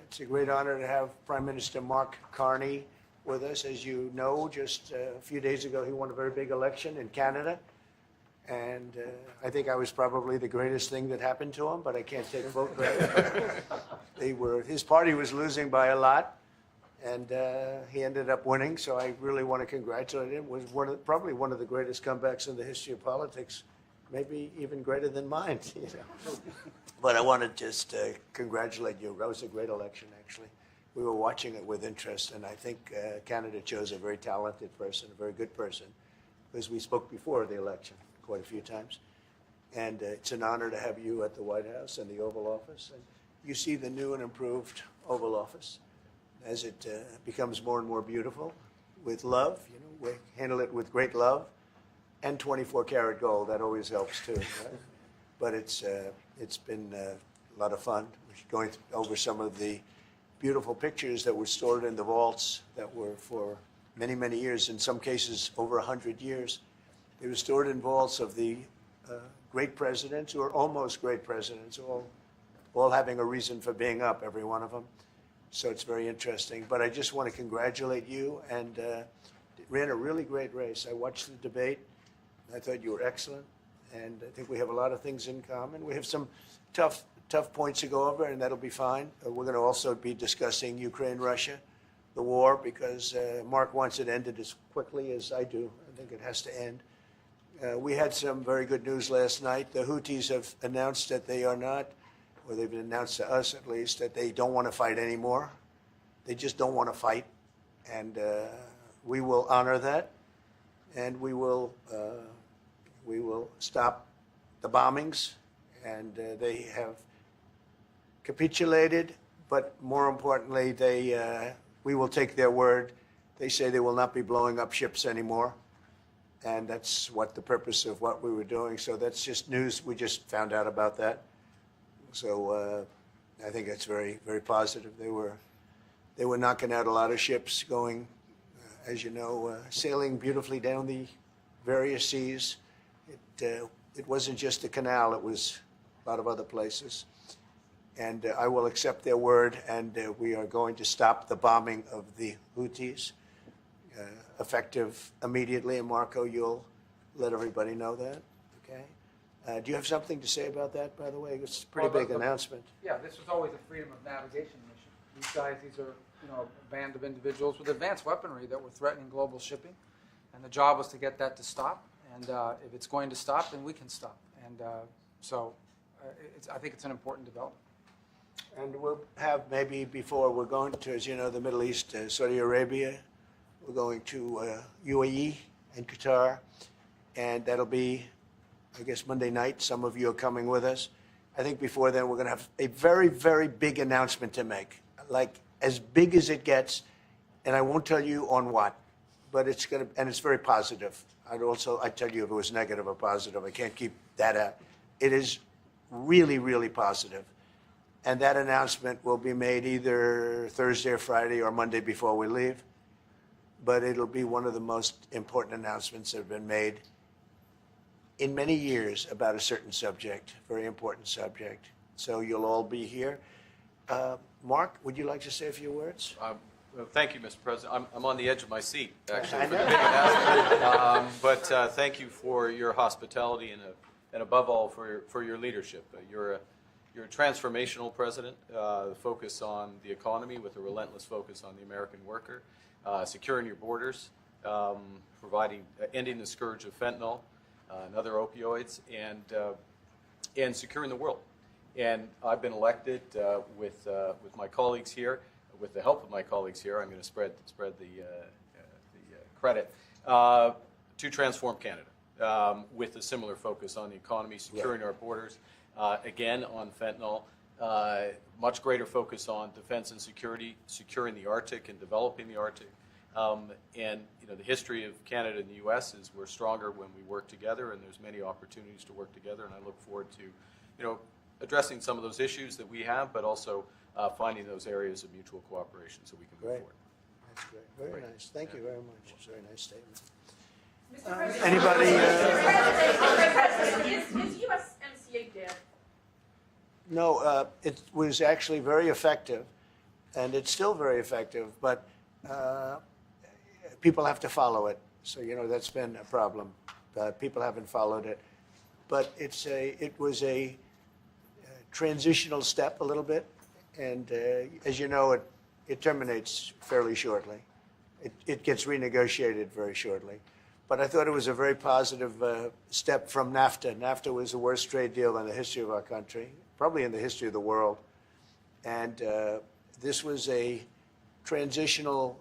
It's a great honor to have Prime Minister Mark Carney with us. As you know, just a few days ago, he won a very big election in Canada. And I think I was probably the greatest thing that happened to him, but I can't take vote credit. His party was losing by a lot, and he ended up winning. So I really want to congratulate him. It was probably one of the greatest comebacks in the history of politics, maybe even greater than mine. You know? But I want to just congratulate you. That was a great election, actually. We were watching it with interest, and I think Canada chose a very talented person, a very good person, because we spoke before the election quite a few times. And it's an honor to have you at the White House and the Oval Office. And you see the new and improved Oval Office as it becomes more and more beautiful with love. You know, we handle it with great love and 24-karat gold. That always helps too. Right? But it's been a lot of fun. We're going over some of the beautiful pictures that were stored in the vaults that were for many, many years, in some cases over 100 years. They were stored in vaults of the great presidents, or almost great presidents, all having a reason for being up, every one of them. So it's very interesting. But I just want to congratulate you, and ran a really great race. I watched the debate. I thought you were excellent, and I think we have a lot of things in common. We have some tough points to go over, and that'll be fine. We're going to also be discussing Ukraine, Russia, the war, because Mark wants it ended as quickly as I do. I think it has to end. We had some very good news last night. The Houthis have announced that they are not, or they've announced to us at least, that they don't want to fight anymore. They just don't want to fight. And we will honor that. And we will stop the bombings. And they have capitulated, but more importantly, we will take their word. They say they will not be blowing up ships anymore. And that's what the purpose of what we were doing. So that's just news. We just found out about that. So I think that's very, very positive. They were knocking out a lot of ships going, as you know, sailing beautifully down the various seas. It wasn't just the canal. It was a lot of other places. And I will accept their word, and we are going to stop the bombing of the Houthis. Effective immediately, and Marco, you'll let everybody know that, okay? Do you have something to say about that, by the way? It's a pretty big announcement. Yeah, this was always a freedom of navigation mission. These guys, these are, you know, a band of individuals with advanced weaponry that were threatening global shipping, and the job was to get that to stop. And if it's going to stop, then we can stop. And I think it's an important development. And we'll have maybe before we're going to, as you know, the Middle East, Saudi Arabia. We're going to UAE and Qatar, and that'll be, I guess, Monday night. Some of you are coming with us. I think before then we're going to have a very, very big announcement to make, like as big as it gets, and I won't tell you on what, but it's going to, and it's very positive. I'd tell you if it was negative or positive. I can't keep that out. It is really, really positive. And that announcement will be made either Thursday or Friday or Monday before we leave. But it'll be one of the most important announcements that have been made in many years about a certain subject, very important subject. So you'll all be here. Mark, would you like to say a few words? Well, thank you, Mr. President. I'm on the edge of my seat, actually, for the big announcement. But thank you for your hospitality and above all, for your leadership. You're a transformational president, focus on the economy with a relentless focus on the American worker. Securing your borders, ending the scourge of fentanyl and other opioids, and securing the world. And I've been elected with my colleagues here, with the help of my colleagues here. I'm going to spread the credit to transform Canada with a similar focus on the economy, securing our borders, again on fentanyl. Much greater focus on defense and security, securing the Arctic and developing the Arctic. And you know, the history of Canada and the U.S. is we're stronger when we work together, and there's many opportunities to work together. And I look forward to, you know, addressing some of those issues that we have, but also finding those areas of mutual cooperation so we can move forward. That's great. Very nice. Thank you very much. It's a very nice statement. Mr. President, Anybody? Is USMCA dead? No, it was actually very effective. and it's still very effective, but people have to follow it. So, that's been a problem. People haven't followed it. But it was a transitional step a little bit, and as you know, it terminates fairly shortly. It gets renegotiated very shortly. But I thought it was a very positive step from NAFTA. NAFTA was the worst trade deal in the history of our country, probably in the history of the world. And this was a transitional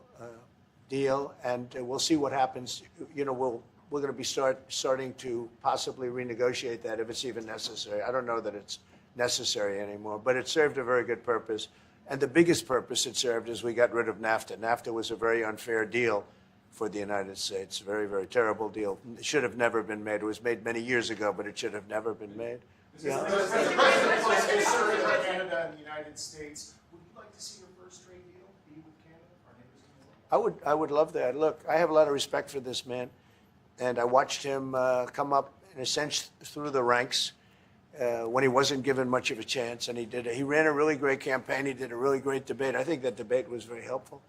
deal, and we'll see what happens. We're going to be starting to possibly renegotiate that if it's even necessary. I don't know that it's necessary anymore, but it served a very good purpose. And the biggest purpose it served is we got rid of NAFTA. NAFTA was a very unfair deal for the United States. Very, very terrible deal. It should have never been made. It was made many years ago, but it should have never been made. Yeah. Mr. President, plus concerning Canada and the United States, would you like to see your first trade deal be with Canada, our neighbors in the world? I would love that. Look, I have a lot of respect for this man, and I watched him come up, in a sense, through the ranks when he wasn't given much of a chance, and he ran a really great campaign. He did a really great debate. I think that debate was very helpful.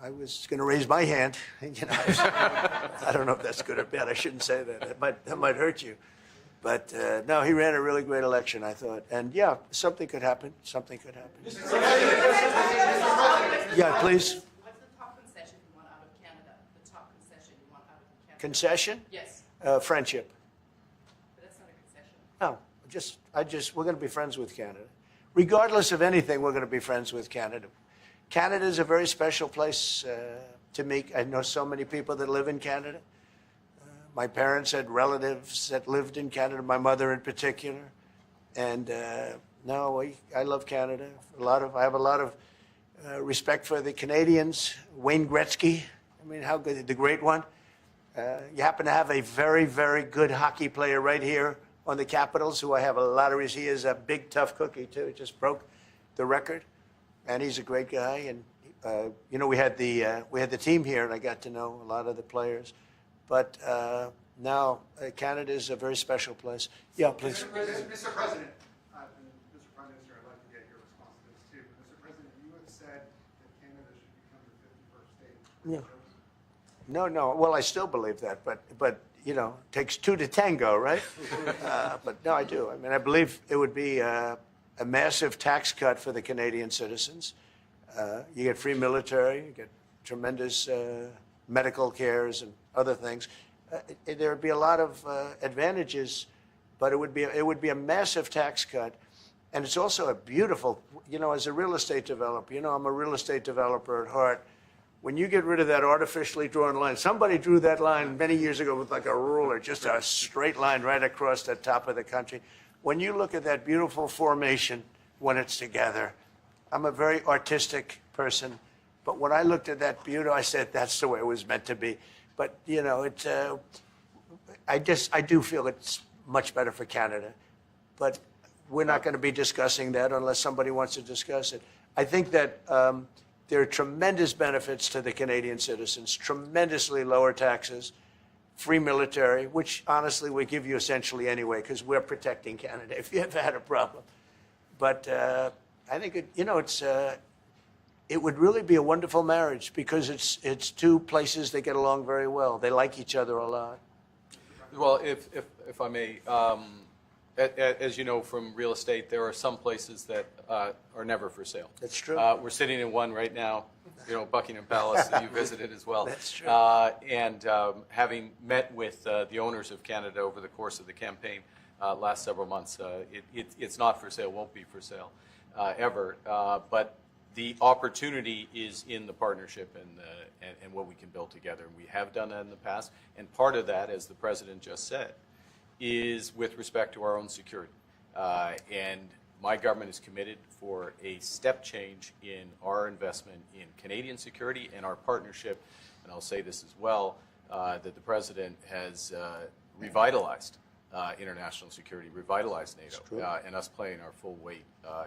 I was going to raise my hand. I don't know if that's good or bad. I shouldn't say that. That might hurt you. But no, he ran a really great election, I thought. And yeah, something could happen. Something could happen. Yeah, please. What's the top concession you want out of Canada? The top concession you want out of Canada? Concession? Yes, Friendship. but that's not a concession. No, we're going to be friends with Canada. Regardless of anything, we're going to be friends with Canada. Canada is a very special place to me. I know so many people that live in Canada. My parents had relatives that lived in Canada, my mother in particular. And I love Canada. I have a lot of respect for the Canadians. Wayne Gretzky, I mean, how good, the great one. You happen to have a very, very good hockey player right here on the Capitals, who I have a lot of respect. He is a big, tough cookie, too. He just broke the record. And he's a great guy. And, we had the team here, and I got to know a lot of the players. But now Canada is a very special place. Yeah, please. Mr. President, and Mr. Prime Minister, I'd like to get your response to this too. Mr. President, you have said that Canada should become the 51st state. Yeah. No. Well, I still believe that, but it takes two to tango, right? But no, I do. I mean, I believe it would be a massive tax cut for the Canadian citizens. You get free military, you get tremendous medical cares and other things. There would be a lot of advantages, but it would be a massive tax cut. And it's also a beautiful, as a real estate developer, I'm a real estate developer at heart. When you get rid of that artificially drawn line, somebody drew that line many years ago with like a ruler, just a straight line right across the top of the country. When you look at that beautiful formation when it's together, I'm a very artistic person, but when I looked at that beauty, I said that's the way it was meant to be. But I do feel it's much better for Canada, but we're not going to be discussing that unless somebody wants to discuss it. I think that there are tremendous benefits to the Canadian citizens, tremendously lower taxes, free military, which honestly we give you essentially anyway because we're protecting Canada if you ever had a problem. But I think it would really be a wonderful marriage because it's two places that get along very well. They like each other a lot. Well, if I may, as you know from real estate, there are some places that are never for sale. That's true. We're sitting in one right now, Buckingham Palace that you visited as well. That's true. And having met with the owners of Canada over the course of the campaign last several months, it's not for sale, won't be for sale ever. But the opportunity is in the partnership and what we can build together. We have done that in the past. And part of that, as the President just said, is with respect to our own security. And my government is committed for a step change in our investment in Canadian security and our partnership, and I'll say this as well, that the President has revitalized international security, revitalized NATO, and us playing our full weight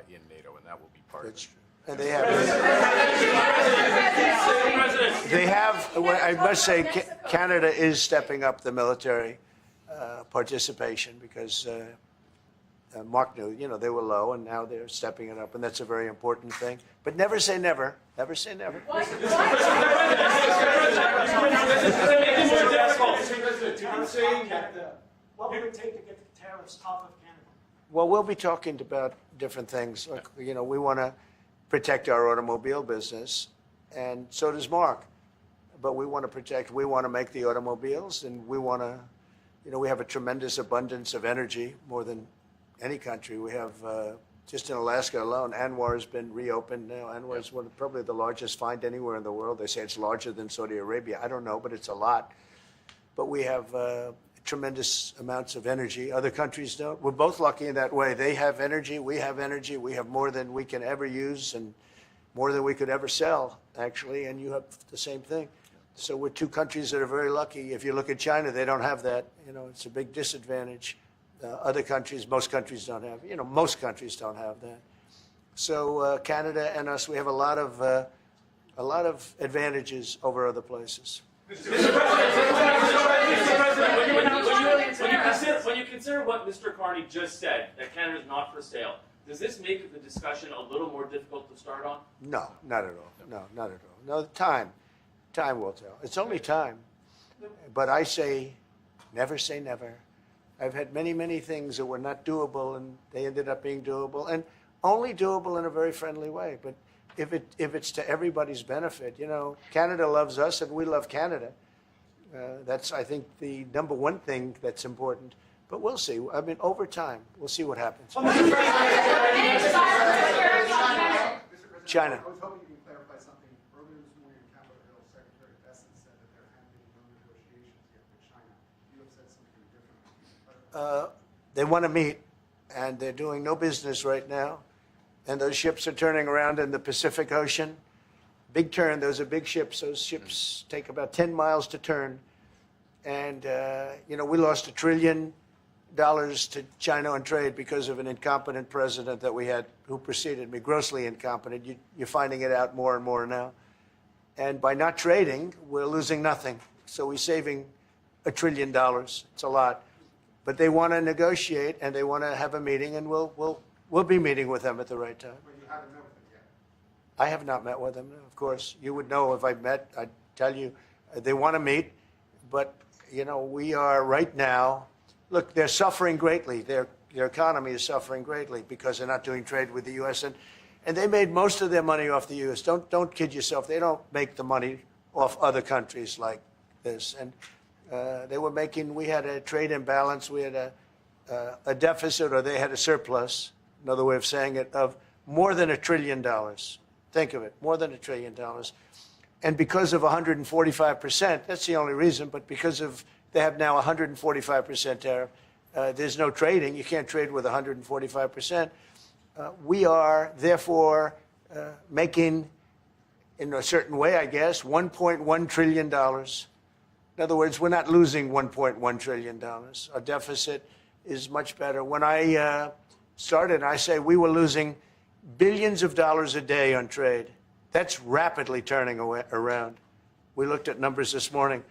in NATO, and that will be part of it. And they have, I must say, Canada is stepping up the military participation because Mark knew, they were low, and now they're stepping it up, and that's a very important thing. But never say never. Never say never. What would it take to get the tariffs off of Canada? Well, we'll be talking about different things. Like, we want to protect our automobile business, and so does Mark. But we want to make the automobiles, and we want to, we have a tremendous abundance of energy, more than any country. We have, just in Alaska alone, Anwar has been reopened now. Anwar is probably the largest find anywhere in the world. They say it's larger than Saudi Arabia. I don't know, but it's a lot. But we have tremendous amounts of energy. Other countries don't. We're both lucky in that way. They have energy. We have energy. We have more than we can ever use and more than we could ever sell, actually. And you have the same thing. So we're two countries that are very lucky. If you look at China, they don't have that. It's a big disadvantage. Other countries, most countries don't have. Most countries don't have that. So Canada and us, we have a lot of advantages over other places. Mr. President, when you consider what Mr. Carney just said, that Canada is not for sale, does this make the discussion a little more difficult to start on? No, not at all. No, not at all. No, time will tell. It's only time. But I say never. I've had many, many things that were not doable, and they ended up being doable, and only doable in a very friendly way. But if it's to everybody's benefit, Canada loves us, and we love Canada. That's, I think, the number one thing that's important. But we'll see. I mean, over time, we'll see what happens. China. I was hoping you can clarify something. Earlier this morning in Capitol Hill, Secretary Besson said that there hadn't been no negotiations yet with China. You have said something different. They want to meet, and they're doing no business right now. And those ships are turning around in the Pacific Ocean. Big turn. Those are big ships. Those ships take about 10 miles to turn. And, we lost $1 trillion to China on trade because of an incompetent president that we had who preceded me, grossly incompetent. You're finding it out more and more now. And by not trading, we're losing nothing. So we're saving $1 trillion. It's a lot. But they want to negotiate, and they want to have a meeting, and we'll be meeting with them at the right time. But you haven't met with them yet. I have not met with them, of course. You would know if I met. I'd tell you. They want to meet, but, we are right now. Look, they're suffering greatly. Their economy is suffering greatly because they're not doing trade with the U.S. And they made most of their money off the U.S. Don't kid yourself. They don't make the money off other countries like this. And they were making. We had a trade imbalance. We had a deficit, or they had a surplus. Another way of saying it, of more than $1 trillion. Think of it, more than $1 trillion. And because of 145%, that's the only reason, but because of they have now 145% tariff, there's no trading. You can't trade with 145%. We are, therefore, making, in a certain way, I guess, $1.1 trillion. In other words, we're not losing $1.1 trillion. Our deficit is much better. When I started, I say we were losing billions of dollars a day on trade. That's rapidly turning around. We looked at numbers this morning.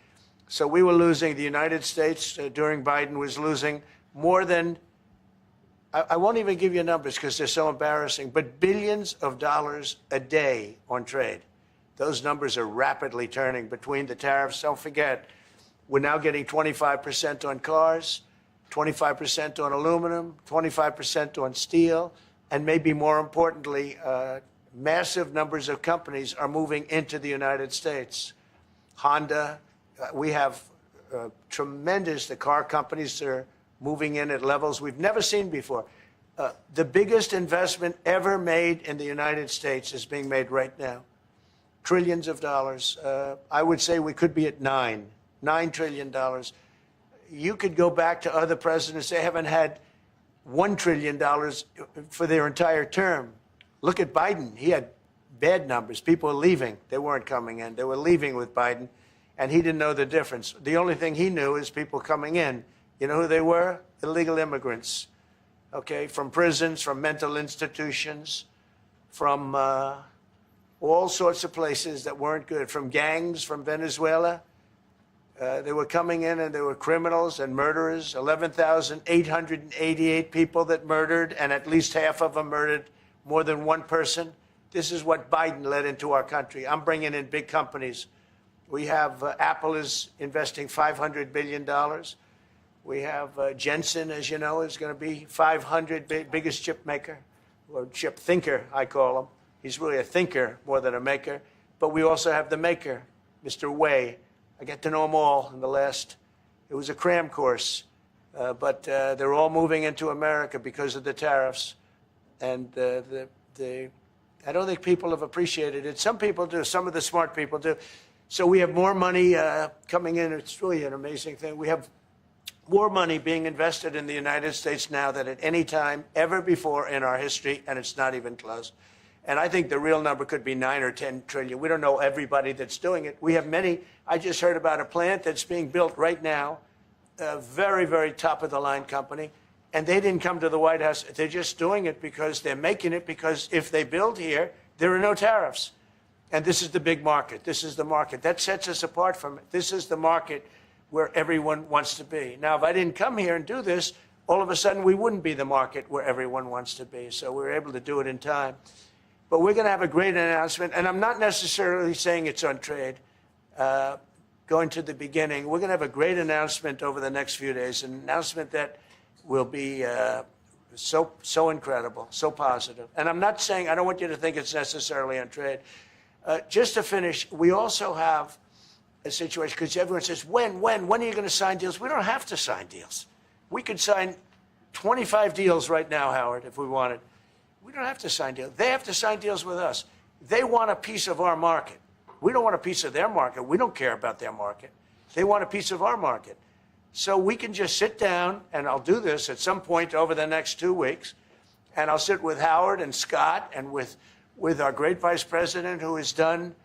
So we were losing, the United States during Biden was losing more than, I won't even give you numbers because they're so embarrassing, but billions of dollars a day on trade. Those numbers are rapidly turning between the tariffs. Don't forget, we're now getting 25% on cars, 25% on aluminum, 25% on steel, and maybe more importantly, massive numbers of companies are moving into the United States. Honda, we have tremendous, the car companies are moving in at levels we've never seen before. The biggest investment ever made in the United States is being made right now. Trillions of dollars. I would say we could be at $9 trillion. You could go back to other presidents. They haven't had $1 trillion for their entire term. Look at Biden. He had bad numbers. People were leaving. They weren't coming in. They were leaving with Biden, and he didn't know the difference. The only thing he knew is people coming in. You know who they were? Illegal immigrants, okay, from prisons, from mental institutions, from all sorts of places that weren't good, from gangs, from Venezuela. They were coming in and they were criminals and murderers, 11,888 people that murdered, and at least half of them murdered more than one person. This is what Biden led into our country. I'm bringing in big companies. We have Apple is investing $500 billion. We have Jensen, as you know, is going to be 500 biggest chip maker, or chip thinker, I call him. He's really a thinker more than a maker. But we also have the maker, Mr. Wei. I get to know them all in the last, it was a cram course. But they're all moving into America because of the tariffs. And I don't think people have appreciated it. Some people do. Some of the smart people do. So we have more money coming in. It's really an amazing thing. We have more money being invested in the United States now than at any time ever before in our history, and it's not even close. And I think the real number could be 9 or 10 trillion. We don't know everybody that's doing it. We have many. I just heard about a plant that's being built right now, a very, very top-of-the-line company, and they didn't come to the White House. They're just doing it because they're making it, because if they build here, there are no tariffs. And this is the big market. This is the market. That sets us apart from it. This is the market where everyone wants to be. Now, if I didn't come here and do this, all of a sudden we wouldn't be the market where everyone wants to be. So we were able to do it in time. But we're going to have a great announcement. And I'm not necessarily saying it's on trade. Going to the beginning, we're going to have a great announcement over the next few days, an announcement that will be so incredible, so positive. And I'm not saying, I don't want you to think it's necessarily on trade. Just to finish, we also have a situation, because everyone says, when are you going to sign deals? We don't have to sign deals. We could sign 25 deals right now, Howard, if we wanted. We don't have to sign deals. They have to sign deals with us. They want a piece of our market. We don't want a piece of their market. We don't care about their market. They want a piece of our market. So we can just sit down, and I'll do this at some point over the next 2 weeks, and I'll sit with Howard and Scott and with our great vice president, who has done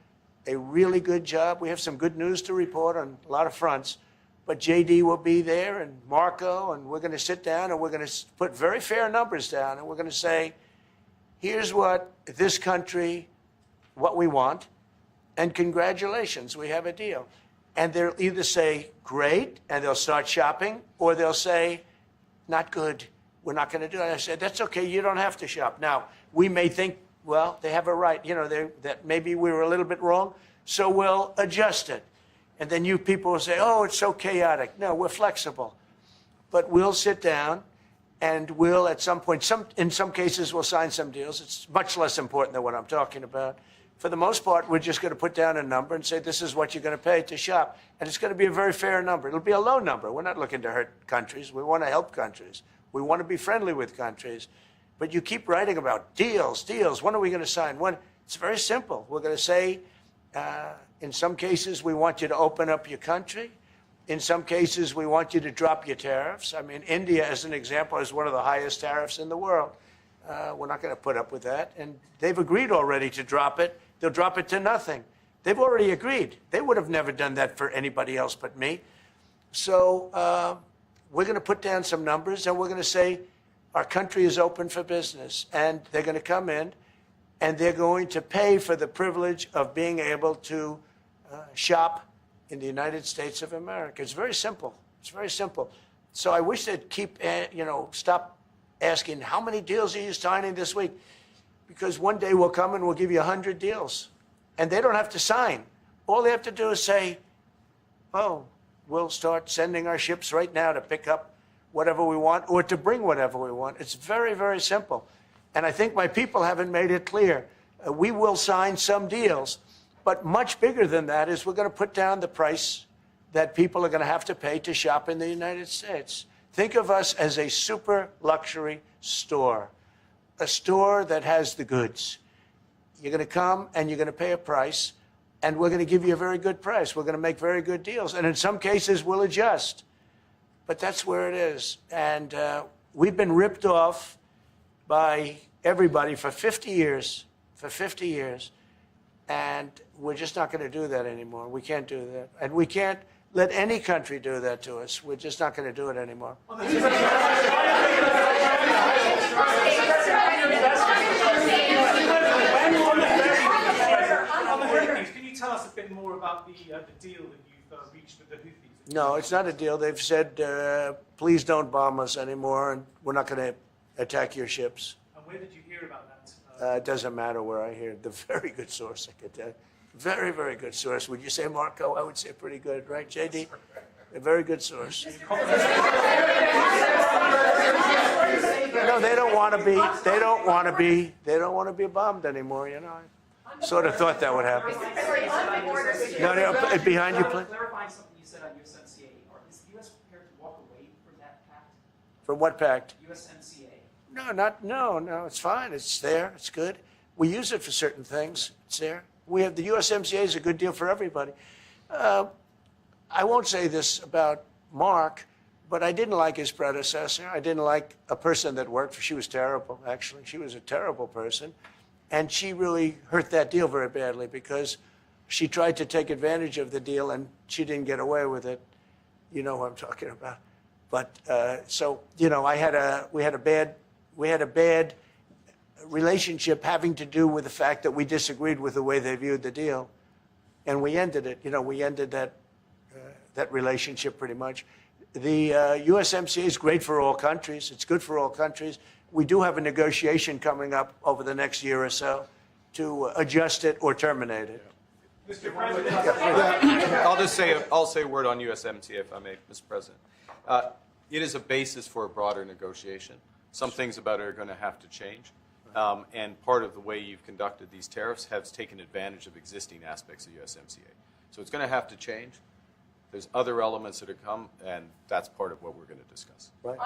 a really good job. We have some good news to report on a lot of fronts, but JD will be there, and Marco, and we're going to sit down and we're going to put very fair numbers down, and we're going to say, here's what this country, what we want, and congratulations, we have a deal. And they'll either say, great, and they'll start shopping, or they'll say, not good, we're not going to do it. I said, that's okay, you don't have to shop. Now, we may think, well, they have a right, that maybe we were a little bit wrong, so we'll adjust it. And then you people will say, oh, it's so chaotic. No, we're flexible. But we'll sit down, and we'll, at some point, in some cases, we'll sign some deals. It's much less important than what I'm talking about. For the most part, we're just going to put down a number and say, this is what you're going to pay to shop. And it's going to be a very fair number. It'll be a low number. We're not looking to hurt countries. We want to help countries. We want to be friendly with countries. But you keep writing about deals. When are we going to sign? When? It's very simple. We're going to say, in some cases, we want you to open up your country. In some cases, we want you to drop your tariffs. I mean, India, as an example, has one of the highest tariffs in the world. We're not going to put up with that. And they've agreed already to drop it. They'll drop it to nothing. They've already agreed. They would have never done that for anybody else but me. So we're going to put down some numbers, and we're going to say our country is open for business. And they're going to come in, and they're going to pay for the privilege of being able to shop in the United States of America. It's very simple. It's very simple. So I wish they'd keep, stop asking, how many deals are you signing this week? Because one day we'll come and we'll give you 100 deals. And they don't have to sign. All they have to do is say, oh, we'll start sending our ships right now to pick up whatever we want or to bring whatever we want. It's very, very simple. And I think my people haven't made it clear. We will sign some deals, but much bigger than that is we're going to put down the price that people are going to have to pay to shop in the United States. Think of us as a super luxury store, a store that has the goods. You're going to come and you're going to pay a price, and we're going to give you a very good price. We're going to make very good deals. And in some cases, we'll adjust. But that's where it is. And we've been ripped off by everybody for 50 years, and we're just not going to do that anymore. We can't do that. And we can't let any country do that to us. We're just not going to do it anymore. Can you tell us a bit more about the deal that you've reached with the Houthis? No, it's not a deal. They've said, please don't bomb us anymore, and we're not going to attack your ships. And where did you hear about that? It doesn't matter where I hear it. The very good source, I could tell you. Very, very good source. Would you say, Marco? I would say pretty good, right, JD? A very good source. No, they don't want to be. They don't want to be. They don't want to be bombed anymore. You know, I sort of thought that would happen. No, behind you, please. Clarifying something you said on USMCA, is the U.S. prepared to walk away from that pact? From what pact? USMCA. No. It's fine. It's there. It's good. We use it for certain things. It's there. We have the USMCA is a good deal for everybody. I won't say this about Mark, but I didn't like his predecessor. I didn't like a person that worked for. She was terrible, actually. She was a terrible person. And she really hurt that deal very badly because she tried to take advantage of the deal and she didn't get away with it. You know what I'm talking about. But so, you know, we had a bad relationship having to do with the fact that we disagreed with the way they viewed the deal. And we ended it. You know, we ended that relationship pretty much. The USMCA is great for all countries. It's good for all countries. We do have a negotiation coming up over the next year or so to adjust it or terminate it. Mr. President, I'll say a word on USMCA, if I may, Mr. President. It is a basis for a broader negotiation. Some things about it are going to have to change. And part of the way you've conducted these tariffs has taken advantage of existing aspects of USMCA. So it's going to have to change. There's other elements that have come, and that's part of what we're going to discuss. Right?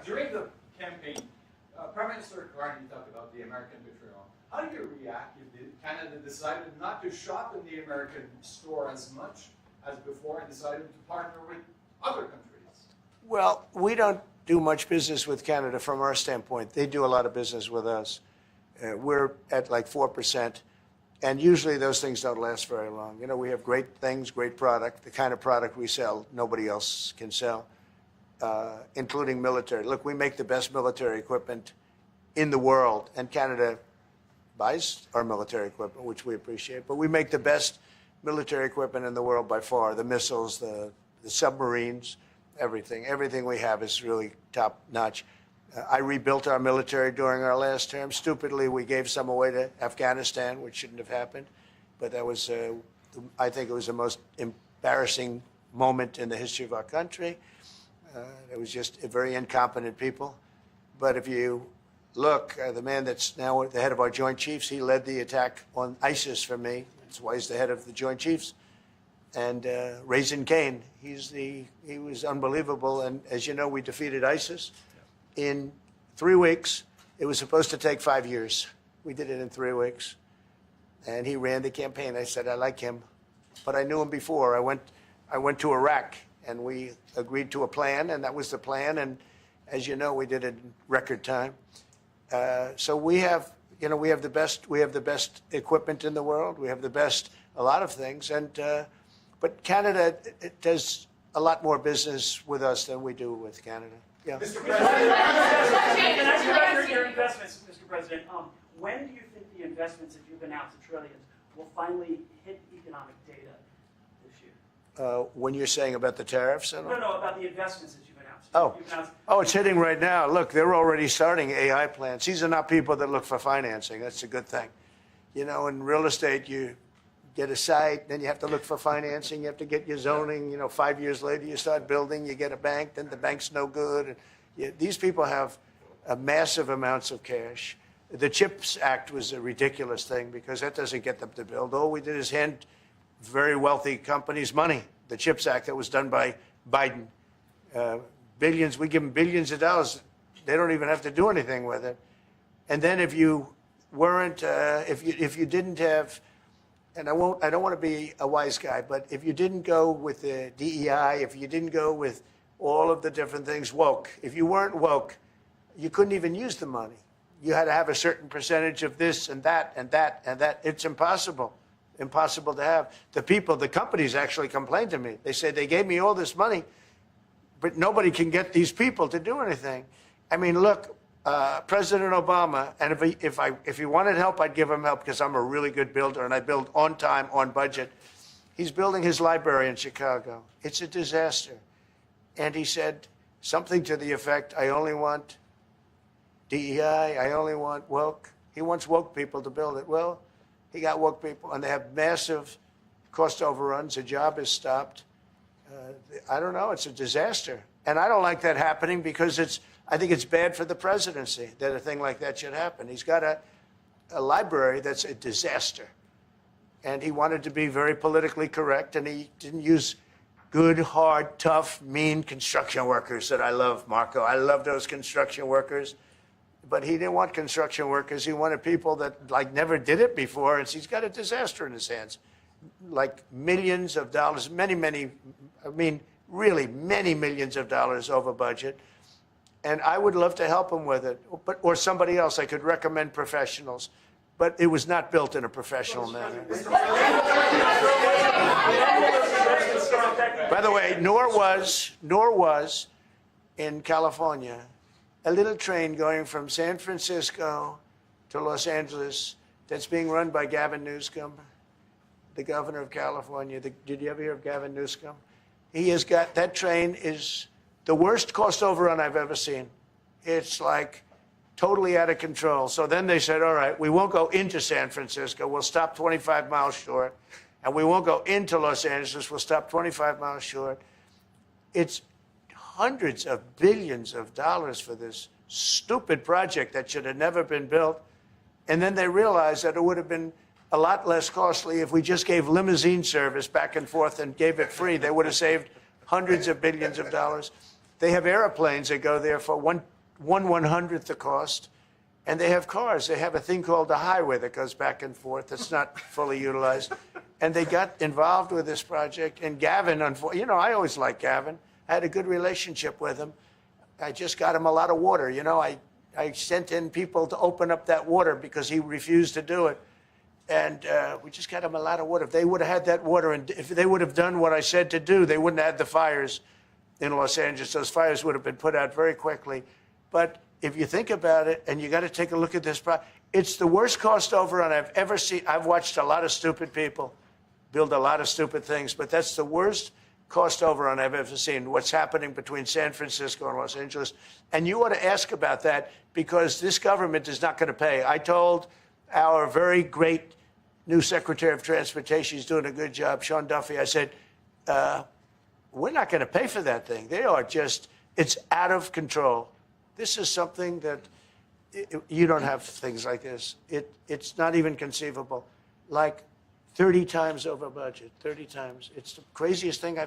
During the campaign, Prime Minister Carney talked about the American betrayal. How do you react if Canada decided not to shop in the American store as much as before and decided to partner with other countries? Well, we don't do much business with Canada from our standpoint. They do a lot of business with us. We're at like 4%. And usually those things don't last very long. You know, we have great things, great product. The kind of product we sell, nobody else can sell, including military. Look, we make the best military equipment in the world, and Canada buys our military equipment, which we appreciate. But we make the best military equipment in the world by far. The missiles, the submarines, everything. Everything we have is really top notch. I rebuilt our military during our last term. Stupidly, we gave some away to Afghanistan, which shouldn't have happened. But that was, I think it was the most embarrassing moment in the history of our country. It was just very incompetent people. But if you look, the man that's now the head of our Joint Chiefs, he led the attack on ISIS for me. That's why he's the head of the Joint Chiefs. And Raisin Kane, he was unbelievable. And as you know, we defeated ISIS in 3 weeks. It was supposed to take 5 years. We did it in 3 weeks. And he ran the campaign. I said, I like him. But I knew him before. I went to Iraq, and we agreed to a plan, and that was the plan. And as you know, we did it in record time. So we have the best equipment in the world. We have the best, a lot of things. And but Canada does a lot more business with us than we do with Canada. Yeah. Mr. President, can I ask about your investments, Mr. President? When do you think the investments that you've announced, the trillions, will finally hit economic data this year? When you're saying about the tariffs? No, about the investments that you've announced. It's hitting right now. Look, they're already starting AI plants. These are not people that look for financing. That's a good thing. You know, in real estate, you get a site, then you have to look for financing, you have to get your zoning, 5 years later you start building, you get a bank, then the bank's no good. And these people have massive amounts of cash. The CHIPS Act was a ridiculous thing because that doesn't get them to build. All we did is hand very wealthy companies money. The CHIPS Act that was done by Biden. Billions, we give them billions of dollars. They don't even have to do anything with it. And then if you weren't, if you didn't have, and I don't want to be a wise guy, but if you didn't go with the DEI, if you didn't go with all of the different things, woke, if you weren't woke, you couldn't even use the money. You had to have a certain percentage of this and that and that and that. It's impossible to have. The companies actually complained to me. They said they gave me all this money, but nobody can get these people to do anything. I mean, look, President Obama, and if he wanted help, I'd give him help because I'm a really good builder and I build on time, on budget. He's building his library in Chicago. It's a disaster. And he said something to the effect, I only want DEI, I only want woke. He wants woke people to build it. Well, he got woke people, and they have massive cost overruns. The job is stopped. I don't know. It's a disaster. And I don't like that happening because I think it's bad for the presidency that a thing like that should happen. He's got a library that's a disaster. And he wanted to be very politically correct, and he didn't use good, hard, tough, mean construction workers that I love, Marco. I love those construction workers. But he didn't want construction workers. He wanted people that like never did it before, and so he's got a disaster in his hands. Like millions of dollars, really many millions of dollars over budget. And I would love to help him with it, or somebody else. I could recommend professionals. But it was not built in a professional manner. By the way, nor was in California a little train going from San Francisco to Los Angeles that's being run by Gavin Newsom, the governor of California. Did you ever hear of Gavin Newsom? He has got, that train is the worst cost overrun I've ever seen. It's like totally out of control. So then they said, all right, we won't go into San Francisco. We'll stop 25 miles short. And we won't go into Los Angeles. We'll stop 25 miles short. It's hundreds of billions of dollars for this stupid project that should have never been built. And then they realized that it would have been a lot less costly if we just gave limousine service back and forth and gave it free. They would have saved hundreds of billions of dollars. They have airplanes that go there for one 1/100th the cost. And they have cars. They have a thing called the highway that goes back and forth that's not fully utilized. And they got involved with this project. And Gavin, you know, I always liked Gavin. I had a good relationship with him. I just got him a lot of water. You know, I sent in people to open up that water because he refused to do it. And we just got him a lot of water. If they would have had that water, and if they would have done what I said to do, they wouldn't have had the fires in Los Angeles. Those fires would have been put out very quickly. But if you think about it, and you got to take a look at this, it's the worst cost overrun I've ever seen. I've watched a lot of stupid people build a lot of stupid things, but that's the worst cost overrun I've ever seen, what's happening between San Francisco and Los Angeles. And you ought to ask about that because this government is not going to pay. I told our very great new Secretary of Transportation, he's doing a good job, Sean Duffy, I said, we're not going to pay for that thing. They are just, it's out of control. This is something that you don't have things like this. It's not even conceivable. Like 30 times over budget, 30 times. It's the craziest thing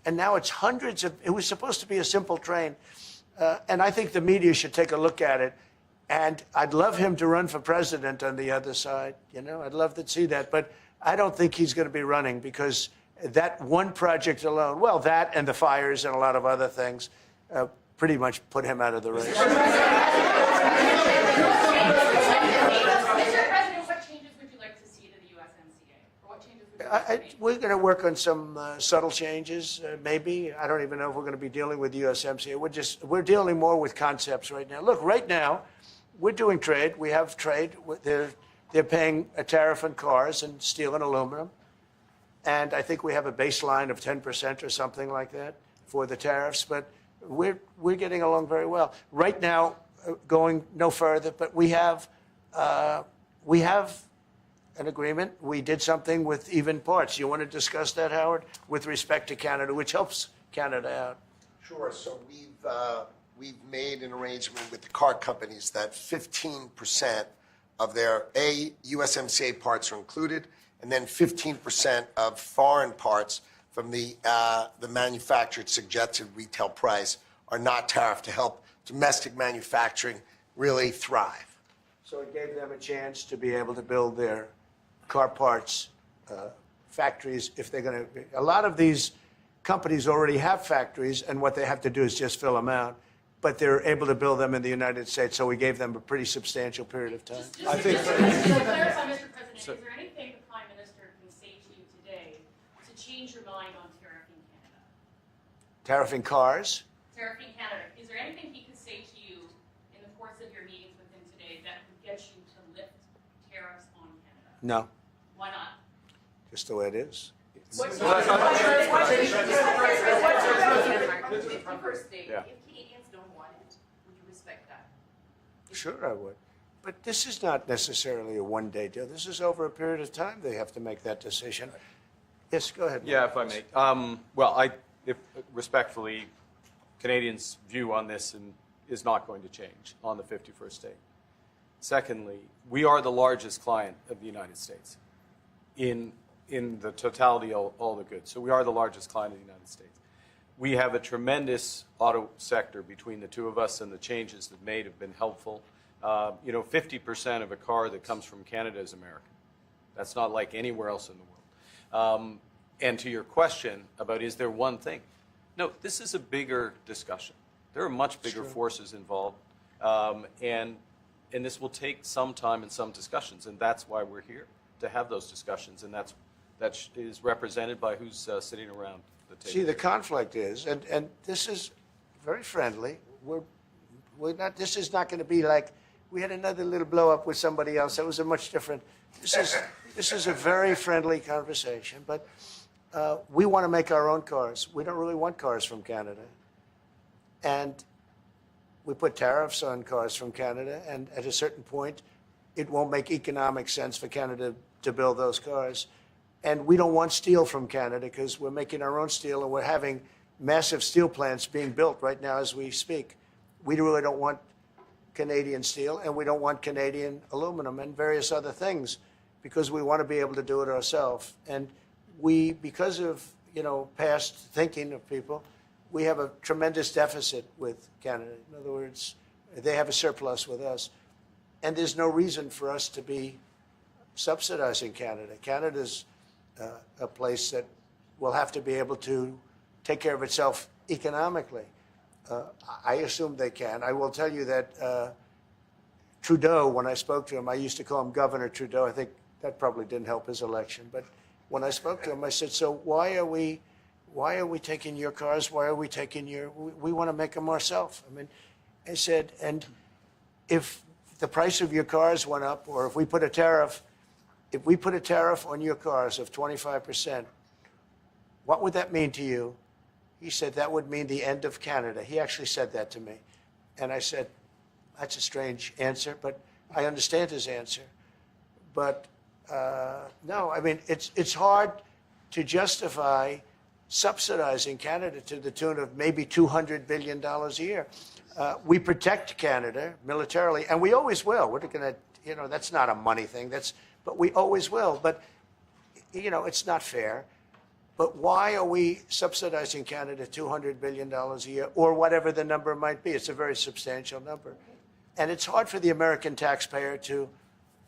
and now it's hundreds of, it was supposed to be a simple train. And I think the media should take a look at it. And I'd love him to run for president on the other side. You know, I'd love to see that. But I don't think he's going to be running because that one project alone, well, that and the fires and a lot of other things, pretty much put him out of the race. Mr. President, what changes would you like to see to the USMCA? Or what changes would you like to see? We're going to work on some subtle changes, maybe. I don't even know if we're going to be dealing with the USMCA. We're dealing more with concepts right now. Look, right now, we're doing trade. We have trade. They're paying a tariff on cars and steel and aluminum. And I think we have a baseline of 10% or something like that for the tariffs. But we're getting along very well. Right now, going no further, but we have an agreement. We did something with even parts. You want to discuss that, Howard, with respect to Canada, which helps Canada out? Sure. So we've made an arrangement with the car companies that 15% of their USMCA parts are included, and then 15% of foreign parts from the manufactured suggested retail price are not tariffed to help domestic manufacturing really thrive. So it gave them a chance to be able to build their car parts factories if they're going to. A lot of these companies already have factories, and what they have to do is just fill them out. But they're able to build them in the United States, so we gave them a pretty substantial period of time. Just to clarify, Mr. President, is there anything the Prime Minister can say to you today to change your mind on tariffing Canada? Tariffing cars? Tariffing Canada. Is there anything he could say to you in the course of your meeting No, Why not? just the way it is. What's your first date? Yeah. If Canadians don't want it, would you respect that? Sure, I would. But this is not necessarily a one-day deal. This is over a period of time they have to make that decision. Yes, go ahead. Yeah, if I may. Well, respectfully, Canadians' view on this is not going to change on the 51st state. Secondly, we are the largest client of the United States in the totality of all the goods. So we are the largest client of the United States. We have a tremendous auto sector between the two of us, and the changes that made have been helpful. 50% of a car that comes from Canada is American. That's not like anywhere else in the world. And to your question about is there one thing? No, this is a bigger discussion. There are much bigger forces involved, and this will take some time and some discussions, and that's why we're here, to have those discussions, and that is represented by who's sitting around the table. See, the conflict is, and this is very friendly. We're not. This is not going to be like we had another little blow up with somebody else. That was a much different. This is a very friendly conversation, but we want to make our own cars. We don't really want cars from Canada, and we put tariffs on cars from Canada, and at a certain point, it won't make economic sense for Canada to build those cars. And we don't want steel from Canada because we're making our own steel, and we're having massive steel plants being built right now as we speak. We really don't want Canadian steel, and we don't want Canadian aluminum and various other things because we want to be able to do it ourselves. And we, because of past thinking of people, we have a tremendous deficit with Canada. In other words, they have a surplus with us. And there's no reason for us to be subsidizing Canada. Canada's a place that will have to be able to take care of itself economically. I assume they can. I will tell you that Trudeau, when I spoke to him, I used to call him Governor Trudeau. I think that probably didn't help his election. But when I spoke to him, I said, so why are we taking your cars? Why are we taking we want to make them ourselves. I mean, I said, and if the price of your cars went up, or if we put a tariff on your cars of 25%, what would that mean to you? He said, that would mean the end of Canada. He actually said that to me. And I said, that's a strange answer, but I understand his answer. But no, I mean, it's hard to justify subsidizing Canada to the tune of maybe $200 billion a year. We protect Canada militarily, and we always will. We're going to, that's not a money thing. But we always will. But, it's not fair. But why are we subsidizing Canada $200 billion a year, or whatever the number might be? It's a very substantial number. And it's hard for the American taxpayer to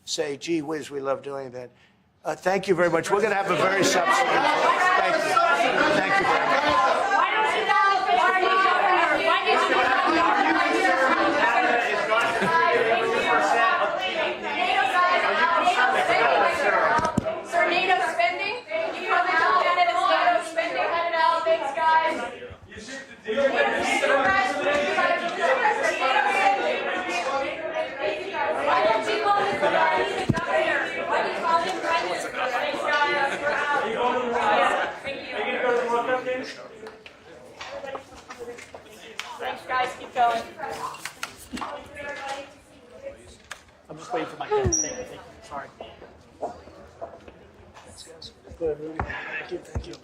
say, gee whiz, we love doing that. Thank you very much. We're going to have a very substantial. Thank you. Thank you very much. Why don't you tell the governor? Why did you tell the governor? Canada is not contributing 50% of GDP. Are you concerned that Canada, Sarah? Sir, NATO spending? You probably tell Canada's NATO spending. Thanks, guys. You should deal with this. Why don't you call the governor? Why do you call him prime minister? Thanks, guys. We're out. Are you going to the World Cup? Thank you. Are you going to go to the World Cup games? Thanks, guys. Keep going. I'm just waiting for my pen. Thank you. Sorry. Thank you.